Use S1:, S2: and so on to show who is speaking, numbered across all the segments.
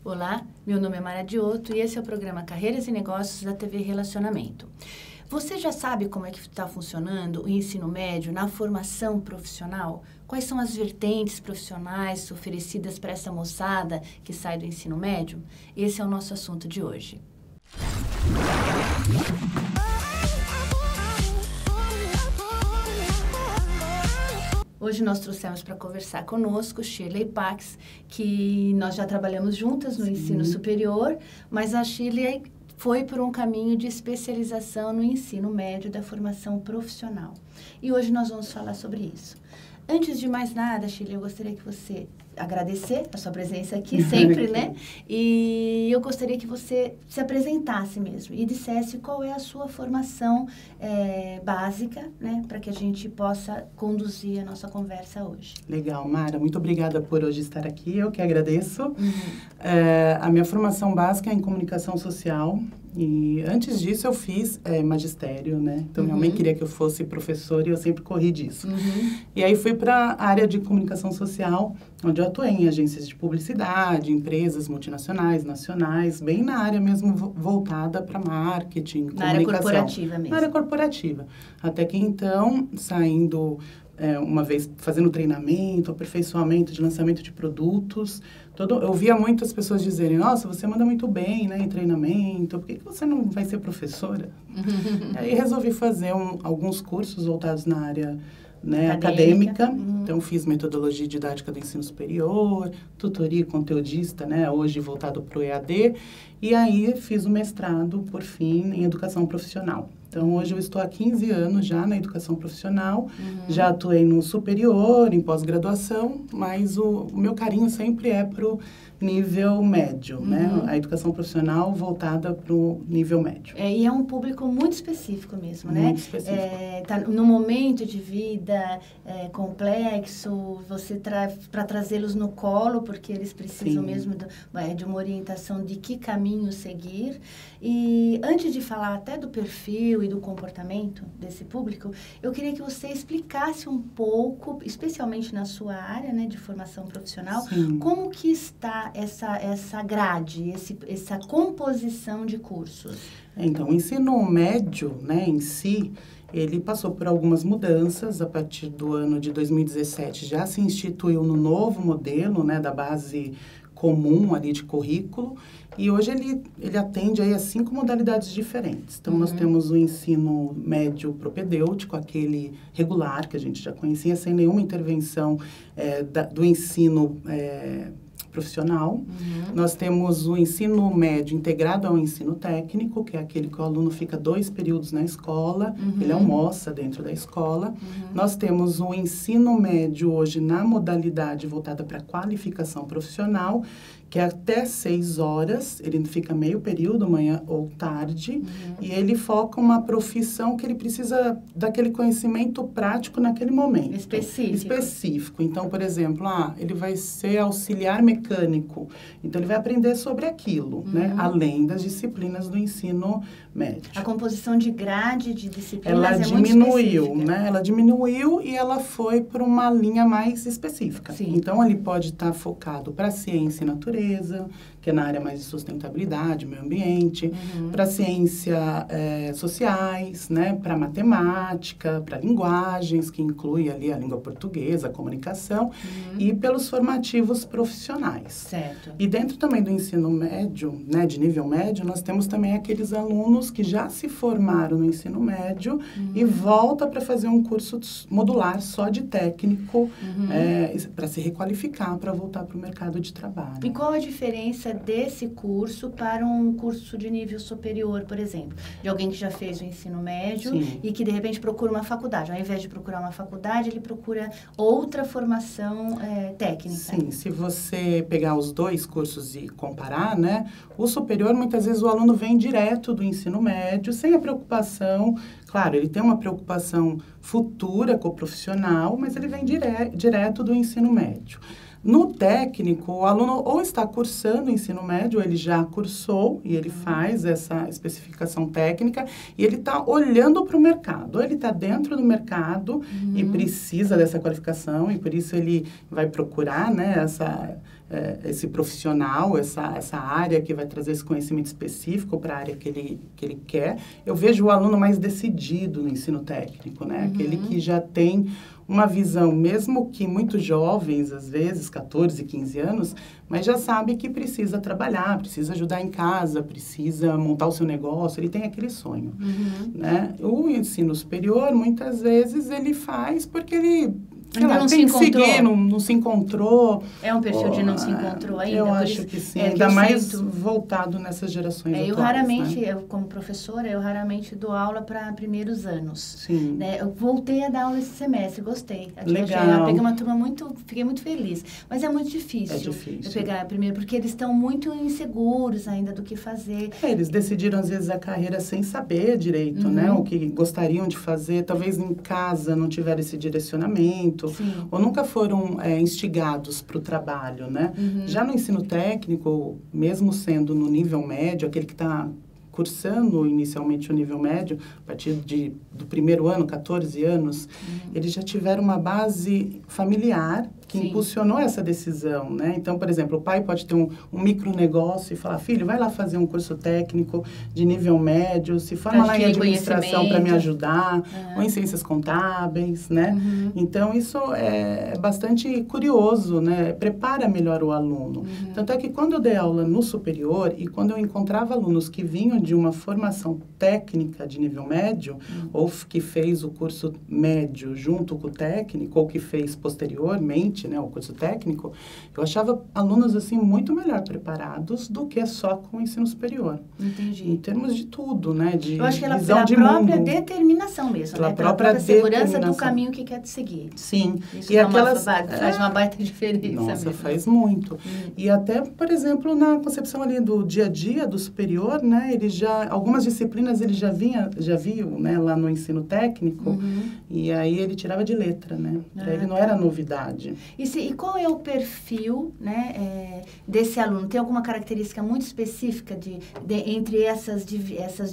S1: Olá, meu nome é Mara Dioto e esse é o programa Carreiras e Negócios da TV Relacionamento. Você já sabe como é que está funcionando o ensino médio na formação profissional? Quais são as vertentes profissionais oferecidas para essa moçada que sai do ensino médio? Esse é o nosso assunto de hoje. Hoje nós trouxemos para conversar conosco Shirley Pax, que nós já trabalhamos juntas no ensino superior, mas a Shirley foi por um caminho de especialização no ensino médio da formação profissional. E hoje nós vamos falar sobre isso. Antes de mais nada, Shirley, eu gostaria que você agradecer a sua presença aqui sempre, né? E eu gostaria que você se apresentasse mesmo e dissesse qual é a sua formação básica, né? Para que a gente possa conduzir a nossa conversa hoje.
S2: Legal, Mara. Muito obrigada por hoje estar aqui. Eu que agradeço. A minha formação básica é em comunicação social. E antes disso eu fiz magistério, né? Então minha mãe queria que eu fosse professora e eu sempre corri disso. E aí fui para a área de comunicação social, onde eu atuei em agências de publicidade, empresas multinacionais, nacionais, bem na área mesmo voltada para marketing, comunicação.
S1: Na área corporativa mesmo.
S2: Na área corporativa. Até que então, saindo uma vez fazendo treinamento, aperfeiçoamento de lançamento de produtos, eu via muitas pessoas dizerem, nossa, você manda muito bem, né, em treinamento, por que você não vai ser professora? Aí resolvi fazer alguns cursos voltados na área, né, acadêmica. Então, fiz metodologia didática do ensino superior, tutoria e conteudista, né, hoje voltado para o EAD, e aí fiz o mestrado, por fim, em educação profissional. Então, hoje eu estou há 15 anos já na educação profissional, já atuei no superior, em pós-graduação, mas o meu carinho sempre é para o nível médio, né? A educação profissional voltada para o nível médio.
S1: E é um público muito específico mesmo, né?
S2: Muito específico.
S1: Tá no momento de vida complexo, você para trazê-los no colo, porque eles precisam mesmo de uma orientação de que caminho seguir. E antes de falar até do perfil e do comportamento desse público, eu queria que você explicasse um pouco, especialmente na sua área, né, de formação profissional, como que está essa grade, essa composição de cursos.
S2: Então, o ensino médio, né, em si, ele passou por algumas mudanças. A partir do ano de 2017 já se instituiu no novo modelo, né, da base comum ali de currículo, e hoje ele atende aí a 5 modalidades diferentes. Então, nós temos o ensino médio propedêutico, aquele regular que a gente já conhecia, sem nenhuma intervenção do ensino profissional. Nós temos o ensino médio integrado ao ensino técnico, que é aquele que o aluno fica 2 períodos na escola, ele almoça dentro da escola. Nós temos o ensino médio hoje na modalidade voltada para qualificação profissional, que é até 6 horas, ele fica meio período, manhã ou tarde, e ele foca uma profissão que ele precisa daquele conhecimento prático naquele momento. Específico. Então, por exemplo, ele vai ser auxiliar mecânico, então ele vai aprender sobre aquilo, né? Além das disciplinas do ensino médio.
S1: A composição de grade de disciplinas
S2: ela diminuiu, né? Ela diminuiu e ela foi para uma linha mais específica. Então, ele pode estar focado para ciência e natureza, que é na área mais de sustentabilidade, meio ambiente, para ciência sociais, né, para matemática, para linguagens, que inclui ali a língua portuguesa, a comunicação, e pelos formativos profissionais.
S1: Certo.
S2: E dentro também do ensino médio, né, de nível médio, nós temos também aqueles alunos que já se formaram no ensino médio e volta para fazer um curso modular só de técnico, para se requalificar, para voltar para o mercado de trabalho.
S1: E qual a diferença desse curso para um curso de nível superior, por exemplo? De alguém que já fez o ensino médio e que, de repente, procura uma faculdade. Ao invés de procurar uma faculdade, ele procura outra formação técnica.
S2: Sim, se você pegar os 2 cursos e comparar, né? O superior, muitas vezes, o aluno vem direto do ensino médio, sem a preocupação. Claro, ele tem uma preocupação futura com o profissional, mas ele vem direto do ensino médio. No técnico, o aluno ou está cursando o ensino médio, ou ele já cursou e ele faz essa especificação técnica e ele está olhando para o mercado. Ou ele está dentro do mercado e precisa dessa qualificação e por isso ele vai procurar, né, esse profissional, essa área que vai trazer esse conhecimento específico para a área que ele quer. Eu vejo o aluno mais decidido no ensino técnico, né? Aquele que já tem uma visão, mesmo que muito jovens, às vezes, 14, 15 anos, mas já sabe que precisa trabalhar, precisa ajudar em casa, precisa montar o seu negócio, ele tem aquele sonho, né? O ensino superior, muitas vezes, ele faz porque ele...
S1: Ainda não se encontrou.
S2: Seguir, não se encontrou.
S1: É um perfil de não se encontrou ainda?
S2: Eu acho que sim, ainda mais voltado nessas gerações atuais.
S1: Eu raramente, né? Como professora, eu raramente dou aula para primeiros anos.
S2: Sim.
S1: Né? Eu voltei a dar aula esse semestre, gostei.
S2: Legal.
S1: Eu peguei uma turma fiquei muito feliz. Mas é muito difícil.
S2: É difícil.
S1: Eu pegar primeiro, porque eles estão muito inseguros ainda do que fazer.
S2: Eles decidiram, às vezes, a carreira sem saber direito, né? O que gostariam de fazer. Talvez em casa não tiveram esse direcionamento. Sim. Ou nunca foram instigados para o trabalho, né? Já no ensino técnico, mesmo sendo no nível médio, aquele que está cursando inicialmente o nível médio, a partir do primeiro ano, 14 anos, eles já tiveram uma base familiar que impulsionou essa decisão, né? Então, por exemplo, o pai pode ter um micronegócio e falar, filho, vai lá fazer um curso técnico de nível médio, se forma lá em administração para me ajudar, ou em ciências contábeis, né? Então, isso é bastante curioso, né? Prepara melhor o aluno. Tanto é que quando eu dei aula no superior e quando eu encontrava alunos que vinham de uma formação técnica de nível médio, ou que fez o curso médio junto com o técnico, ou que fez posteriormente, né, o curso técnico, eu achava alunos, assim, muito melhor preparados do que só com o ensino superior.
S1: Entendi.
S2: Em termos de tudo, né, de
S1: eu acho que ela
S2: visão de
S1: pela própria
S2: mundo.
S1: Determinação mesmo,
S2: Pela
S1: né? Pela própria segurança do caminho que quer seguir.
S2: Sim.
S1: Isso
S2: e aquelas
S1: faz uma baita diferença.
S2: Nossa,
S1: mesmo.
S2: faz muito. E até, por exemplo, na concepção ali do dia a dia do superior, né, ele algumas disciplinas ele já viu, né, lá no ensino técnico, e aí ele tirava de letra, né? Para ele não era novidade.
S1: E qual é o perfil, né, desse aluno? Tem alguma característica muito específica entre essas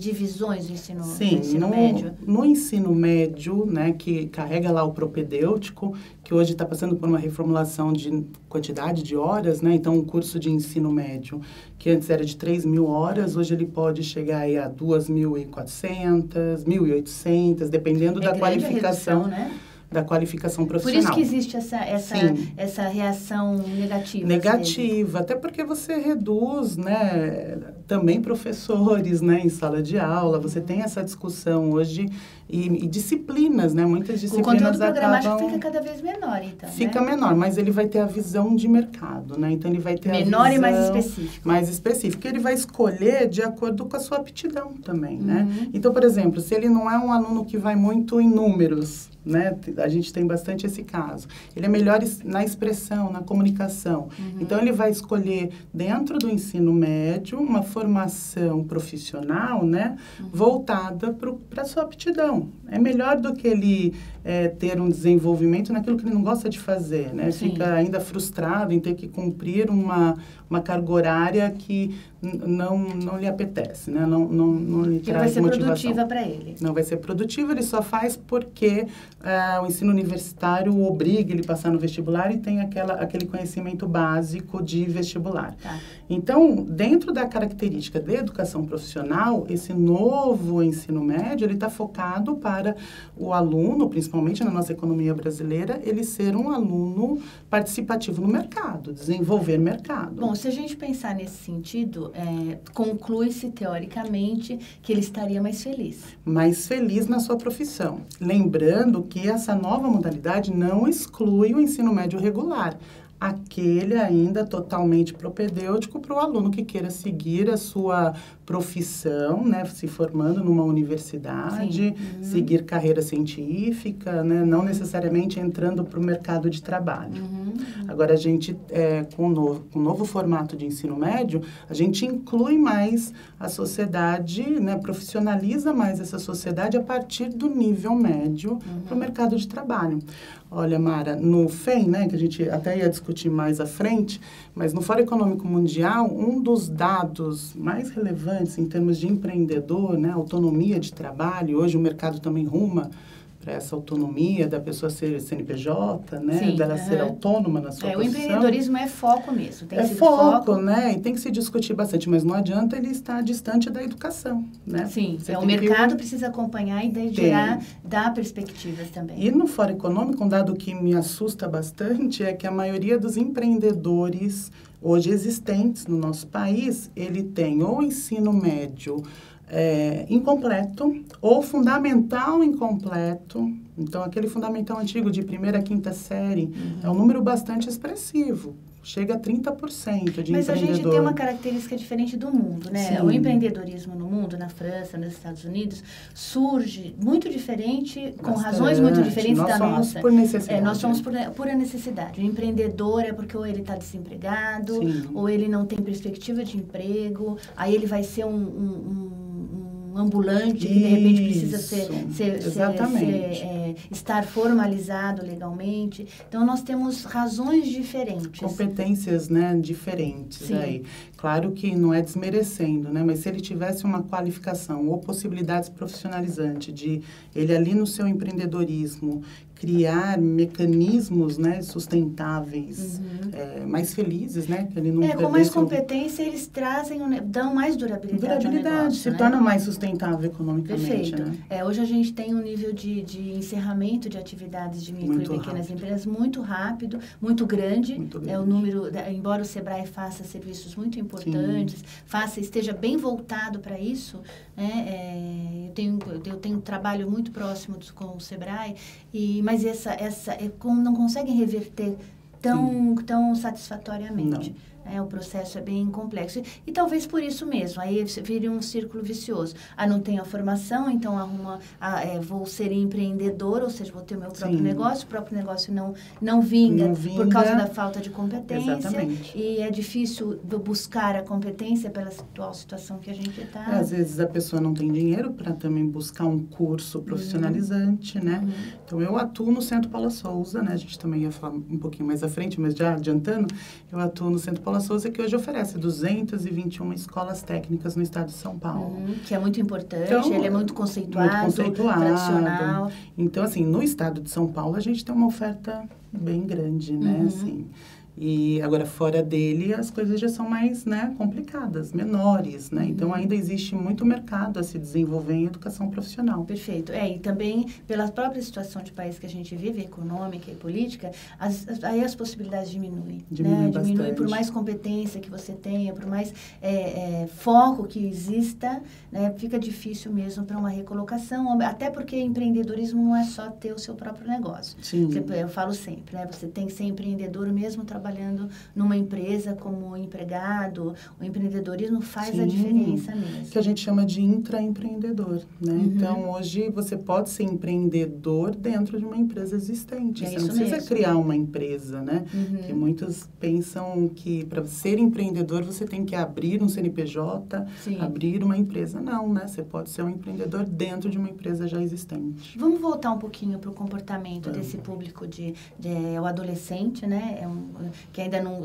S1: divisões do ensino médio?
S2: No ensino médio, né, que carrega lá o propedêutico, que hoje está passando por uma reformulação de quantidade de horas, né? Então, um curso de ensino médio, que antes era de 3.000 horas, hoje ele pode chegar aí a 2.400, 1.800, dependendo da qualificação.
S1: Redução, né?
S2: Da qualificação profissional.
S1: Por isso que existe essa reação negativa.
S2: Negativa, até porque você reduz, né, também professores, né, em sala de aula, você tem essa discussão hoje e disciplinas, né, muitas disciplinas
S1: o conteúdo programático fica cada vez menor, então,
S2: fica menor, mas ele vai ter a visão de mercado, né, então ele vai ter
S1: menor
S2: a visão
S1: e mais específico.
S2: Mais específico, ele vai escolher de acordo com a sua aptidão também, né. Então, por exemplo, se ele não é um aluno que vai muito em números, né? A gente tem bastante esse caso. Ele é melhor na expressão, na comunicação. Então, ele vai escolher, dentro do ensino médio, uma formação profissional, né? Voltada para a sua aptidão. É melhor do que ele ter um desenvolvimento naquilo que ele não gosta de fazer, né? Fica ainda frustrado em ter que cumprir uma carga horária que não lhe apetece, né? Não lhe traz motivação.
S1: Não vai ser produtiva para ele.
S2: Não vai ser produtiva, ele só faz porque o ensino universitário obriga ele a passar no vestibular e tem aquele conhecimento básico de vestibular.
S1: Tá.
S2: Então, dentro da característica da educação profissional, esse novo ensino médio, ele está focado para o aluno, principalmente na nossa economia brasileira, ele ser um aluno participativo no mercado, desenvolver mercado.
S1: Bom, se a gente pensar nesse sentido, conclui-se teoricamente que ele estaria mais feliz.
S2: Mais feliz na sua profissão. Lembrando que essa nova modalidade não exclui o ensino médio regular. Aquele ainda totalmente propedêutico para o aluno que queira seguir a sua profissão, né, se formando numa universidade, seguir carreira científica, né, não necessariamente entrando para o mercado de trabalho. Agora, a gente, com o novo formato de ensino médio, a gente inclui mais a sociedade, né, profissionaliza mais essa sociedade a partir do nível médio para o mercado de trabalho. Olha, Mara, no FEM, né, que a gente até ia discutir mais à frente, mas no Fórum Econômico Mundial, um dos dados mais relevantes em termos de empreendedor, né, autonomia de trabalho, hoje o mercado também ruma essa autonomia da pessoa ser CNPJ, né?
S1: Sim,
S2: Dela ser autônoma na sua
S1: o
S2: profissão.
S1: empreendedorismo é foco mesmo. Tem sido
S2: foco, né? E tem que se discutir bastante, mas não adianta ele estar distante da educação, né?
S1: Sim, o mercado precisa acompanhar e dar perspectivas também.
S2: E no Fórum Econômico, um dado que me assusta bastante é que a maioria dos empreendedores hoje existentes no nosso país, ele tem ou ensino médio incompleto ou fundamental incompleto. Então, aquele fundamental antigo de 1ª a 5ª série é um número bastante expressivo. Chega a 30% de
S1: Mas
S2: empreendedor.
S1: A gente tem uma característica diferente do mundo, né?
S2: Sim.
S1: O empreendedorismo no mundo, na França, nos Estados Unidos, surge muito diferente, com razões muito diferentes da nossa.
S2: Nós somos por necessidade.
S1: Nós somos por pura necessidade. O empreendedor é porque ou ele está desempregado, ou ele não tem perspectiva de emprego, aí ele vai ser um ambulante que de repente precisa estar formalizado legalmente. Então, nós temos razões diferentes.
S2: Competências, né, diferentes aí. Claro que não é desmerecendo, né, mas se ele tivesse uma qualificação ou possibilidades profissionalizantes de ele ali no seu empreendedorismo criar mecanismos, né, sustentáveis, mais felizes, né, que ele não
S1: com mais competência eles dão mais durabilidade ao negócio,
S2: se torna mais sustentável economicamente.
S1: Perfeito.
S2: Né?
S1: Hoje a gente tem um nível de encerramento de atividades de micro e pequenas empresas muito rápido, muito grande. O número, embora o Sebrae faça serviços muito importantes, esteja bem voltado para isso, né? Eu tenho um trabalho muito próximo com o Sebrae, mas não conseguem reverter tão satisfatoriamente. O processo é bem complexo. E talvez por isso mesmo, aí vire um círculo vicioso. Não tenho a formação, então vou ser empreendedor, ou seja, vou ter o meu próprio negócio, o próprio negócio não vinga por causa da falta de competência.
S2: Exatamente.
S1: E é difícil buscar a competência pela atual situação que a gente está.
S2: Às vezes a pessoa não tem dinheiro para também buscar um curso profissionalizante, né? Então, eu atuo no Centro Paula Souza, né? A gente também ia falar um pouquinho mais à frente, mas já adiantando, eu atuo no Centro Paula Souza, que hoje oferece 221 escolas técnicas no estado de São Paulo.
S1: Que é muito importante, então, ele é muito conceituado, tradicional.
S2: Então, assim, no estado de São Paulo, a gente tem uma oferta bem grande, né, assim. E agora, fora dele, as coisas já são mais, né, complicadas, menores, né? Então, ainda existe muito mercado a se desenvolver em educação profissional.
S1: Perfeito. E também, pela própria situação de país que a gente vive, econômica e política, aí as possibilidades diminuem. Diminui por mais competência que você tenha, por mais foco que exista, né? Fica difícil mesmo para uma recolocação, até porque empreendedorismo não é só ter o seu próprio negócio. Eu falo sempre, né? Você tem que ser empreendedor mesmo trabalhando numa empresa como empregado. O empreendedorismo faz a diferença mesmo.
S2: Que a gente chama de intraempreendedor, né? Então, hoje você pode ser empreendedor dentro de uma empresa existente. Você não precisa criar uma empresa, né? Que muitos pensam que para ser empreendedor você tem que abrir um CNPJ, abrir uma empresa. Não, né? Você pode ser um empreendedor dentro de uma empresa já existente.
S1: Vamos voltar um pouquinho para o comportamento desse público o adolescente, né? Que ainda não...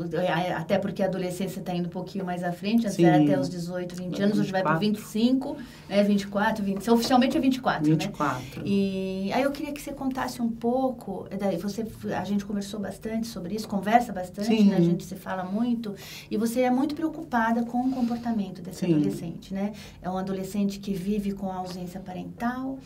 S1: Até porque a adolescência está indo um pouquinho mais à frente, antes era até os 18, 20 anos, hoje vai para 25, né, 24, 20... Oficialmente é 24, né? E aí eu queria que você contasse um pouco, a gente conversou bastante sobre isso, conversa bastante, né? A gente se fala muito, e você é muito preocupada com o comportamento desse adolescente, né? É um adolescente que vive com a ausência parental,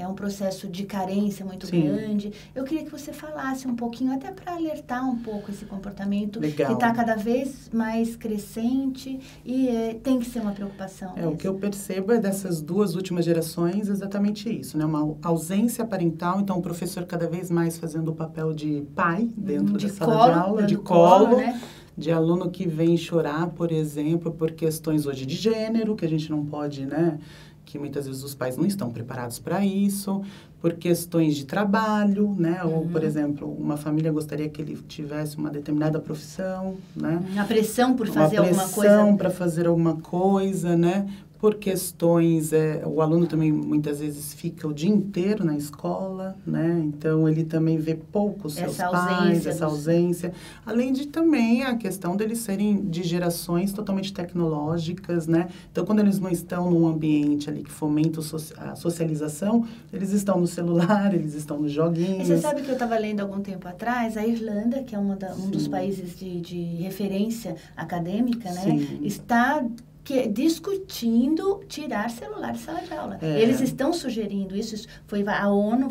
S1: é um processo de carência muito grande. Eu queria que você falasse um pouquinho, até para alertar um pouco esse comportamento que está cada vez mais crescente e tem que ser uma preocupação.
S2: O que eu percebo é dessas duas últimas gerações exatamente isso, né? Uma ausência parental, então o professor cada vez mais fazendo o papel de pai dentro da sala de aula, de colo, né? De aluno que vem chorar, por exemplo, por questões hoje de gênero, que a gente não pode, né? Que muitas vezes os pais não estão preparados para isso, por questões de trabalho, né? Ou, por exemplo, uma família gostaria que ele tivesse uma determinada profissão, né?
S1: A pressão por fazer alguma coisa.
S2: A pressão para fazer alguma coisa, né? por questões, o aluno também muitas vezes fica o dia inteiro na escola, né? Então ele também vê pouco seus pais, essa ausência. Além de também a questão deles serem de gerações totalmente tecnológicas, né? Então quando eles não estão num ambiente ali que fomenta a socialização, eles estão no celular, eles estão nos joguinhos.
S1: E você sabe que eu estava lendo algum tempo atrás, a Irlanda, que é um dos países de referência acadêmica, né?
S2: Sim.
S1: Está discutindo tirar celular de sala de aula. Eles estão sugerindo isso, a ONU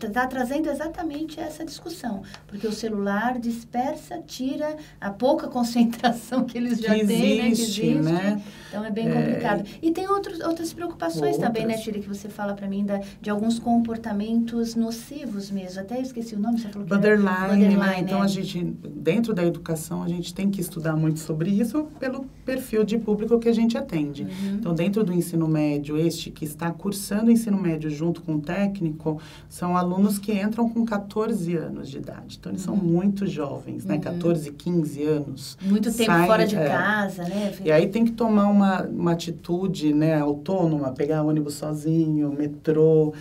S1: está trazendo exatamente essa discussão, porque o celular dispersa, tira a pouca concentração que eles já têm, né? Que existe, né? Então é bem complicado. E tem outras preocupações também, né, Shirley, que você fala para mim de alguns comportamentos nocivos mesmo. Até esqueci o nome, você falou que
S2: borderline, né? Então a gente, dentro da educação, a gente tem que estudar muito sobre isso, pelo perfil de público que a gente atende. Então, dentro do ensino médio, que está cursando o ensino médio junto com o técnico, são alunos que entram com 14 anos de idade. Então, eles são muito jovens, né? 14, 15 anos.
S1: Muito tempo fora de casa, né?
S2: E aí tem que tomar uma atitude, né, autônoma, pegar ônibus sozinho, metrô,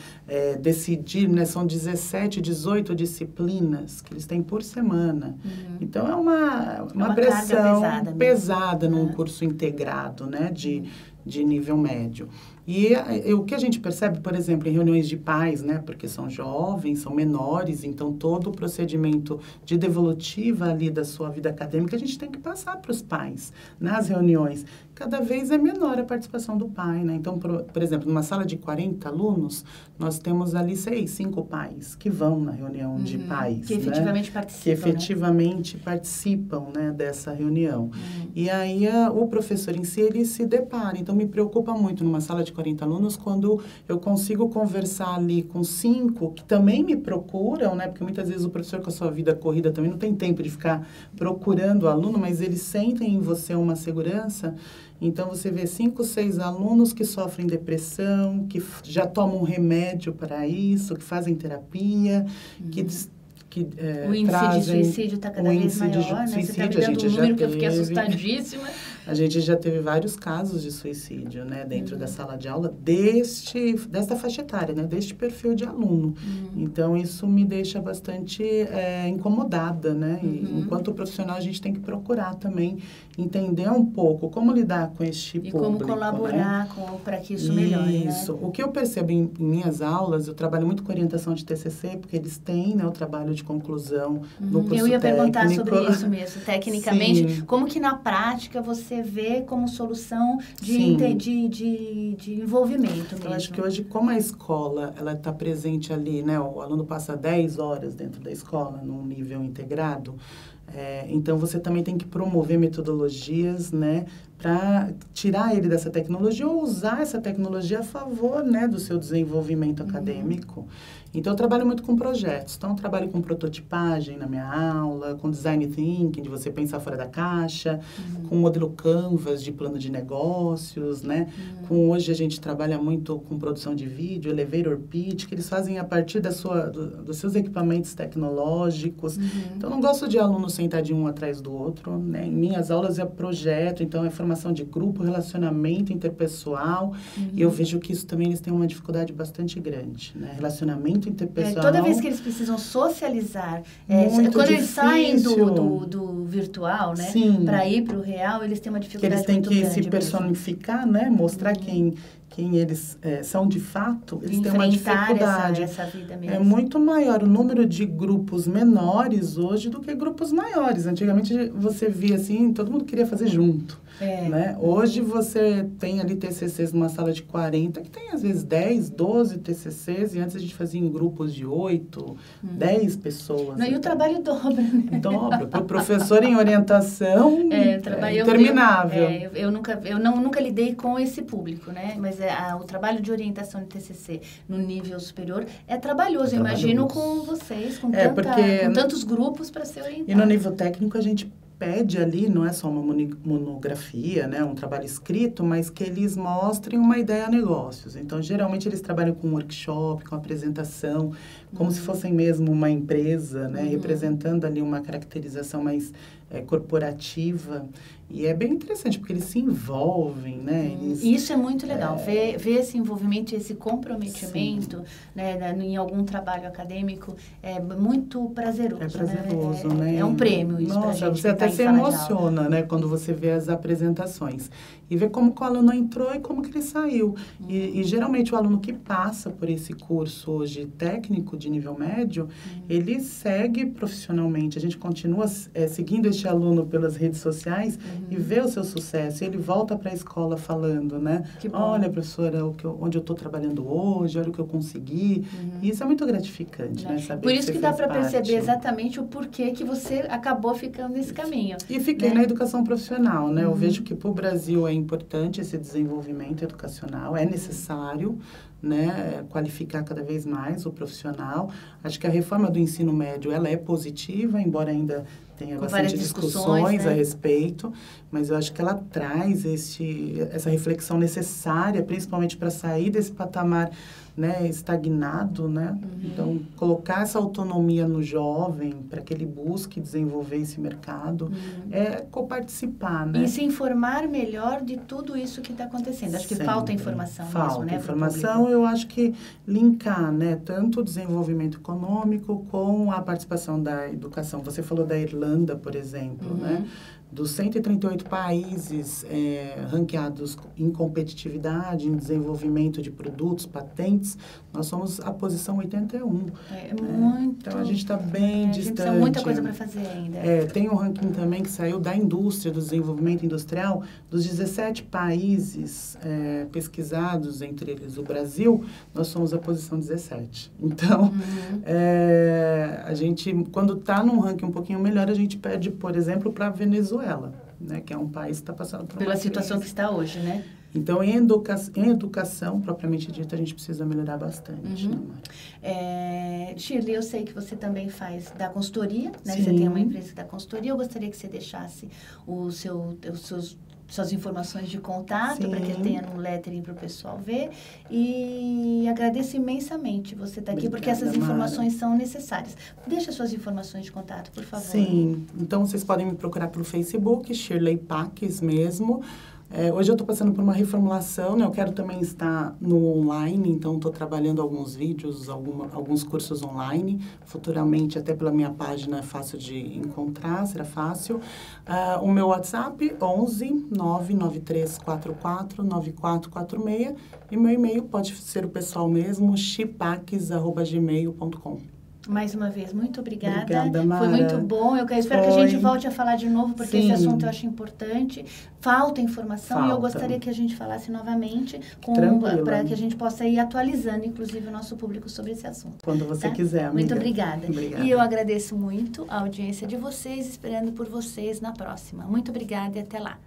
S2: decidir, né? São 17, 18 disciplinas que eles têm por semana. Então, é uma pressão pesada num curso integrado, né, de nível médio. E o que a gente percebe, por exemplo, em reuniões de pais, né, porque são jovens, são menores, então todo o procedimento de devolutiva ali da sua vida acadêmica a gente tem que passar para os pais nas reuniões. Cada vez é menor a participação do pai, né? Então, por exemplo, numa sala de 40 alunos, nós temos ali 5 pais que vão na reunião de pais,
S1: que efetivamente participam, que efetivamente
S2: participam, né, dessa reunião. E aí o professor em si, ele se depara. Então, me preocupa muito numa sala de 40 alunos quando eu consigo conversar ali com 5 que também me procuram, né? Porque muitas vezes o professor com a sua vida corrida também não tem tempo de ficar procurando o aluno, mas eles sentem em você uma segurança. Então, você vê 5, 6 alunos que sofrem depressão, que já tomam remédio para isso, que fazem terapia,
S1: o índice de suicídio está cada vez maior, né? Você está me dando um número que eu fiquei assustadíssima.
S2: A gente já teve vários casos de suicídio, né, dentro da sala de aula, desta faixa etária, né, deste perfil de aluno. Então, isso me deixa bastante incomodada, né? E, enquanto profissional, a gente tem que procurar também entender um pouco como lidar com este público.
S1: E como colaborar, né, para que isso melhore,
S2: Isso. Né? O que eu percebo em minhas aulas, eu trabalho muito com orientação de TCC, porque eles têm, né, o trabalho de conclusão no curso técnico.
S1: Eu ia perguntar sobre isso mesmo, tecnicamente. Sim. Como que na prática você vê como solução de envolvimento mesmo?
S2: Eu acho que hoje, como a escola ela está presente ali, né, o aluno passa 10 horas dentro da escola, num nível integrado, então você também tem que promover metodologias, né, para tirar ele dessa tecnologia ou usar essa tecnologia a favor, né, do seu desenvolvimento acadêmico. Então, eu trabalho muito com projetos. Então, eu trabalho com prototipagem na minha aula, com design thinking, de você pensar fora da caixa, com modelo Canvas de plano de negócios, né? Hoje a gente trabalha muito com produção de vídeo, elevator pitch, que eles fazem a partir dos seus equipamentos tecnológicos. Então, eu não gosto de aluno sentadinho um atrás do outro, né? Em minhas aulas é projeto, então é formação de grupo, relacionamento interpessoal. E eu vejo que isso também eles têm uma dificuldade bastante grande, né? Relacionamento interpessoal.
S1: Toda vez que eles precisam socializar, quando eles saem do virtual, né, para ir para o real, eles têm uma dificuldade muito grande.
S2: Que eles têm que se personificar, né, mostrar quem eles são de fato, eles têm uma dificuldade.
S1: Essa vida mesmo.
S2: É muito maior o número de grupos menores hoje do que grupos maiores. Antigamente você via assim, todo mundo queria fazer junto. Né? Hoje você tem ali TCCs numa sala de 40, que tem às vezes 10, 12 TCCs, e antes a gente fazia em grupos de 8, 10 pessoas.
S1: Não, e o trabalho dobra, né?
S2: Dobra. Para o professor em orientação, interminável.
S1: Eu nunca lidei com esse público, né? Mas o trabalho de orientação de TCC no nível superior é trabalhoso. Eu imagino com vocês, com tantos grupos para ser orientado.
S2: E no nível técnico a gente pede ali, não é só uma monografia, né, um trabalho escrito, mas que eles mostrem uma ideia a negócios. Então, geralmente, eles trabalham com workshop, com apresentação, como se fossem mesmo uma empresa, né, representando ali uma caracterização mais corporativa. E é bem interessante, porque eles se envolvem, né?
S1: Isso é muito legal, ver esse envolvimento, esse comprometimento, né, em algum trabalho acadêmico, é muito prazeroso.
S2: É prazeroso, né?
S1: É um prêmio isso pra gente.
S2: Nossa, você até se emociona, né, quando você vê as apresentações. E vê como que o aluno entrou e como que ele saiu. E geralmente o aluno que passa por esse curso hoje técnico de nível médio, ele segue profissionalmente. A gente continua seguindo este aluno pelas redes sociais e vê o seu sucesso. E ele volta para a escola falando, né? Olha, professora, onde eu estou trabalhando hoje, olha o que eu consegui. E isso é muito gratificante, né? Saber
S1: por isso que dá para perceber
S2: parte.
S1: Exatamente o porquê que você acabou ficando nesse caminho.
S2: E fiquei na educação profissional, né? Eu vejo que para o Brasil é importante esse desenvolvimento educacional, é necessário, né, qualificar cada vez mais o profissional. Acho que a reforma do ensino médio, ela é positiva, embora ainda tenha bastante discussões, né, a respeito, mas eu acho que ela traz essa reflexão necessária, principalmente para sair desse patamar, né, estagnado, né? Então, colocar essa autonomia no jovem para que ele busque desenvolver esse mercado, é coparticipar, né?
S1: E se informar melhor de tudo isso que está acontecendo. Acho que falta informação mesmo, né?
S2: Falta informação, eu acho que linkar, né, tanto o desenvolvimento econômico com a participação da educação. Você falou da Irlanda, por exemplo, né? Dos 138 países ranqueados em competitividade, em desenvolvimento de produtos, patentes, nós somos a posição 81.
S1: Muito.
S2: Então, a gente está bem distante.
S1: A gente tem muita coisa para fazer ainda.
S2: Tem um ranking também que saiu da indústria, do desenvolvimento industrial, dos 17 países pesquisados, entre eles o Brasil, nós somos a posição 17. Então, a gente, quando está num ranking um pouquinho melhor, a gente pede, por exemplo, para a Venezuela, né, que é um país que está passando por
S1: pela situação que está hoje, né?
S2: Então, em educação, propriamente dita, a gente precisa melhorar bastante. Né,
S1: Shirley, eu sei que você também faz da consultoria, né?
S2: Sim.
S1: Você tem uma empresa da consultoria. Eu gostaria que você deixasse suas informações de contato, para que tenha no lettering para o pessoal ver. E agradeço imensamente você estar aqui,
S2: Obrigada,
S1: porque essas informações são necessárias. Deixa suas informações de contato, por favor.
S2: Sim, então vocês podem me procurar pelo Facebook, Shirley Paques mesmo. Hoje eu estou passando por uma reformulação, né? Eu quero também estar no online, então estou trabalhando alguns vídeos, alguns cursos online. Futuramente, até pela minha página, é fácil de encontrar, será fácil. O meu WhatsApp, 11 99344 9446. E meu e-mail pode ser o pessoal mesmo, chipaques@gmail.com.
S1: Mais uma vez, muito obrigada.
S2: Obrigada, Mara.
S1: Foi muito bom. Eu espero que a gente volte a falar de novo, porque esse assunto eu acho importante. Falta informação e eu gostaria que a gente falasse novamente para que a gente possa ir atualizando, inclusive, o nosso público sobre esse assunto.
S2: Quando você quiser, amiga.
S1: Muito obrigada.
S2: Obrigada.
S1: E eu agradeço muito a audiência de vocês, esperando por vocês na próxima. Muito obrigada e até lá.